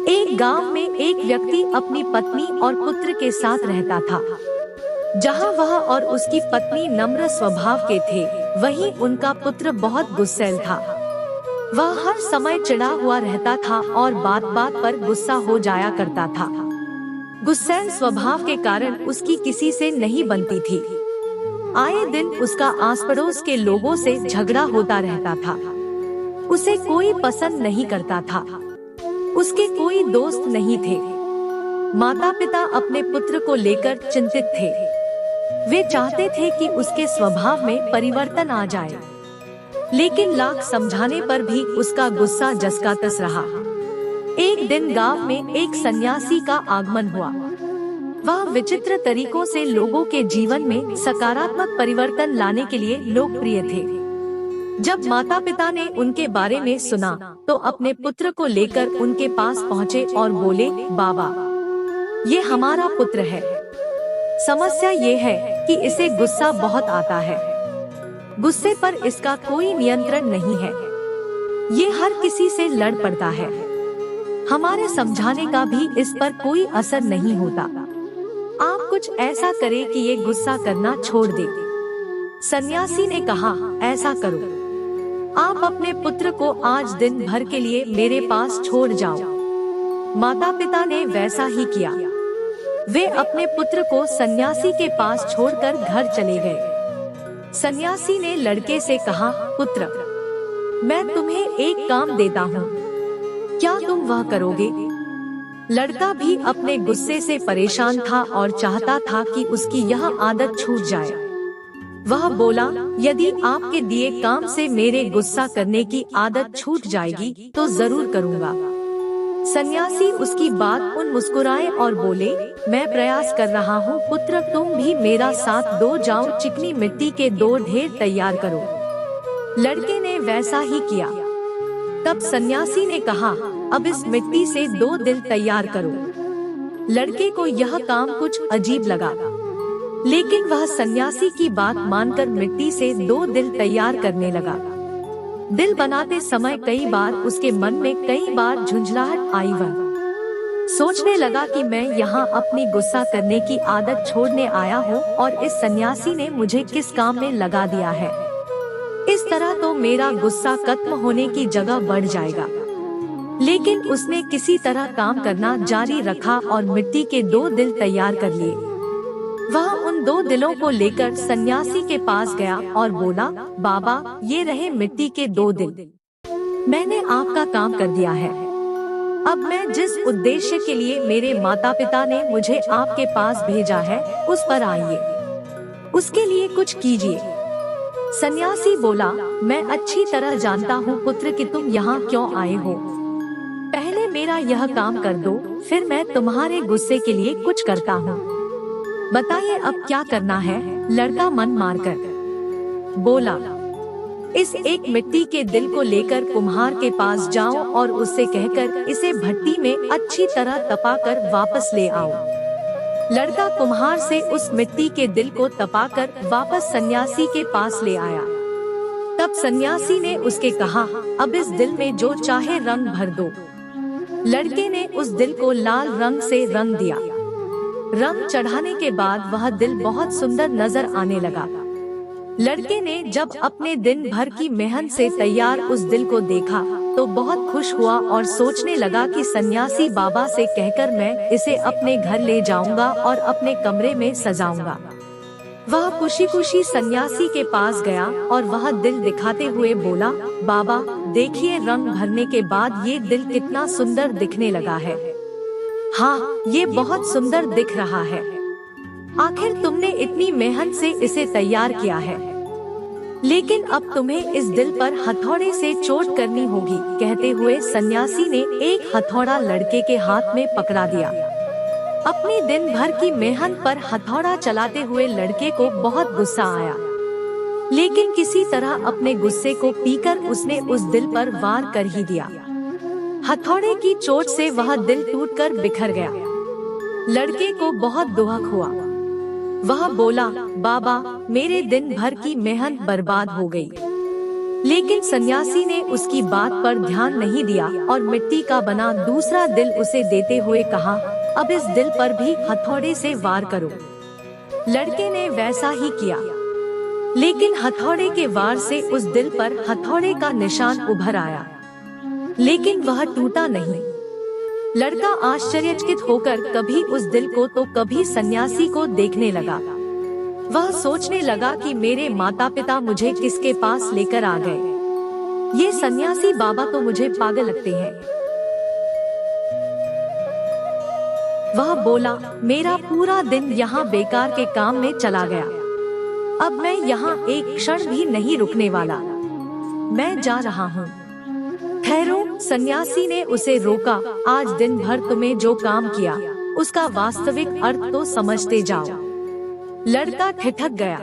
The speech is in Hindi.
एक गांव में एक व्यक्ति अपनी पत्नी और पुत्र के साथ रहता था। जहां वह और उसकी पत्नी नम्र स्वभाव के थे, वहीं उनका पुत्र बहुत गुस्सैल था। वह हर समय चिढ़ा हुआ रहता था और बात बात पर गुस्सा हो जाया करता था। गुस्सैल स्वभाव के कारण उसकी किसी से नहीं बनती थी। आए दिन उसका आस पड़ोस के लोगों से झगड़ा होता रहता था। उसे कोई पसंद नहीं करता था। उसके कोई दोस्त नहीं थे। माता पिता अपने पुत्र को लेकर चिंतित थे। वे चाहते थे कि उसके स्वभाव में परिवर्तन आ जाए, लेकिन लाख समझाने पर भी उसका गुस्सा जस का तस रहा। एक दिन गांव में एक सन्यासी का आगमन हुआ। वह विचित्र तरीकों से लोगों के जीवन में सकारात्मक परिवर्तन लाने के लिए लोकप्रिय थे। जब माता पिता ने उनके बारे में सुना तो अपने पुत्र को लेकर उनके पास पहुँचे और बोले, बाबा, ये हमारा पुत्र है। समस्या ये है कि इसे गुस्सा बहुत आता है। गुस्से पर इसका कोई नियंत्रण नहीं है। ये हर किसी से लड़ पड़ता है। हमारे समझाने का भी इस पर कोई असर नहीं होता। आप कुछ ऐसा करें कि ये गुस्सा करना छोड़ दे। सन्यासी ने कहा, ऐसा करो, आप अपने पुत्र को आज दिन भर के लिए मेरे पास छोड़ जाओ। माता पिता ने वैसा ही किया। वे अपने पुत्र को सन्यासी के पास छोड़कर घर चले गए। सन्यासी ने लड़के से कहा, पुत्र, मैं तुम्हें एक काम देता हूँ, क्या तुम वह करोगे? लड़का भी अपने गुस्से से परेशान था और चाहता था कि उसकी यह आदत छूट जाए। वह बोला, यदि आपके दिए काम से मेरे गुस्सा करने की आदत छूट जाएगी तो जरूर करूँगा। सन्यासी उसकी बात उन मुस्कुराए और बोले, मैं प्रयास कर रहा हूँ पुत्र, तुम भी मेरा साथ दो, जाओ चिकनी मिट्टी के 2 ढेर तैयार करो। लड़के ने वैसा ही किया। तब सन्यासी ने कहा, अब इस मिट्टी से 2 दिल तैयार करो। लड़के को यह काम कुछ अजीब लगा, लेकिन वह सन्यासी की बात मानकर मिट्टी से 2 दिल तैयार करने लगा। दिल बनाते समय कई बार उसके मन में कई बार झुंझलाहट आई। वह सोचने लगा कि मैं यहाँ अपनी गुस्सा करने की आदत छोड़ने आया हूँ और इस सन्यासी ने मुझे किस काम में लगा दिया है। इस तरह तो मेरा गुस्सा खत्म होने की जगह बढ़ जाएगा। लेकिन उसने किसी तरह काम करना जारी रखा और मिट्टी के 2 दिल तैयार कर लिए। वह उन 2 दिलों को लेकर सन्यासी के पास गया और बोला, बाबा, ये रहे मिट्टी के 2 दिल। मैंने आपका काम कर दिया है। अब मैं जिस उद्देश्य के लिए मेरे माता पिता ने मुझे आपके पास भेजा है, उस पर आइए। उसके लिए कुछ कीजिए। सन्यासी बोला, मैं अच्छी तरह जानता हूँ पुत्र कि तुम यहाँ क्यों आए हो। पहले मेरा यह काम कर दो, फिर मैं तुम्हारे गुस्से के लिए कुछ करता हूँ। बताइए अब क्या करना है? लड़का मन मारकर बोला, इस एक मिट्टी के दिल को लेकर कुम्हार के पास जाओ और उससे कहकर इसे भट्टी में अच्छी तरह तपाकर वापस ले आओ। लड़का कुम्हार से उस मिट्टी के दिल को तपाकर वापस सन्यासी के पास ले आया। तब सन्यासी ने उसके कहा, अब इस दिल में जो चाहे रंग भर दो। लड़के ने उस दिल को लाल रंग से रंग दिया। रंग चढ़ाने के बाद वह दिल बहुत सुंदर नजर आने लगा। लड़के ने जब अपने दिन भर की मेहनत से तैयार उस दिल को देखा तो बहुत खुश हुआ और सोचने लगा कि सन्यासी बाबा से कहकर मैं इसे अपने घर ले जाऊंगा और अपने कमरे में सजाऊंगा। वह खुशी खुशी सन्यासी के पास गया और वह दिल दिखाते हुए बोला, बाबा, देखिए रंग भरने के बाद ये दिल कितना सुंदर दिखने लगा है। हाँ, ये बहुत सुंदर दिख रहा है। आखिर तुमने इतनी मेहनत से इसे तैयार किया है, लेकिन अब तुम्हें इस दिल पर हथौड़े से चोट करनी होगी। कहते हुए सन्यासी ने एक हथौड़ा लड़के के हाथ में पकड़ा दिया। अपनी दिन भर की मेहनत पर हथौड़ा चलाते हुए लड़के को बहुत गुस्सा आया, लेकिन किसी तरह अपने गुस्से को पीकर उसने उस दिल पर वार कर ही दिया। हथौड़े की चोट से वह दिल टूटकर बिखर गया। लड़के को बहुत दुख हुआ। वह बोला, बाबा, मेरे दिन भर की मेहनत बर्बाद हो गई। लेकिन सन्यासी ने उसकी बात पर ध्यान नहीं दिया और मिट्टी का बना दूसरा दिल उसे देते हुए कहा, अब इस दिल पर भी हथौड़े से वार करो। लड़के ने वैसा ही किया, लेकिन हथौड़े के वार से उस दिल पर हथौड़े का निशान उभर आया, लेकिन वह टूटा नहीं। लड़का आश्चर्यचकित होकर कभी उस दिल को तो कभी सन्यासी को देखने लगा। वह सोचने लगा कि मेरे माता पिता मुझे किसके पास लेकर आ गए। ये सन्यासी बाबा तो मुझे पागल लगते हैं। वह बोला, मेरा पूरा दिन यहाँ बेकार के काम में चला गया। अब मैं यहाँ एक क्षण भी नहीं रुकने वाला। मैं जा रहा हूँ। ठहरो, सन्यासी ने उसे रोका। आज दिन भर तुम्हें जो काम किया उसका वास्तविक अर्थ तो समझते जाओ। लड़का ठिठक गया।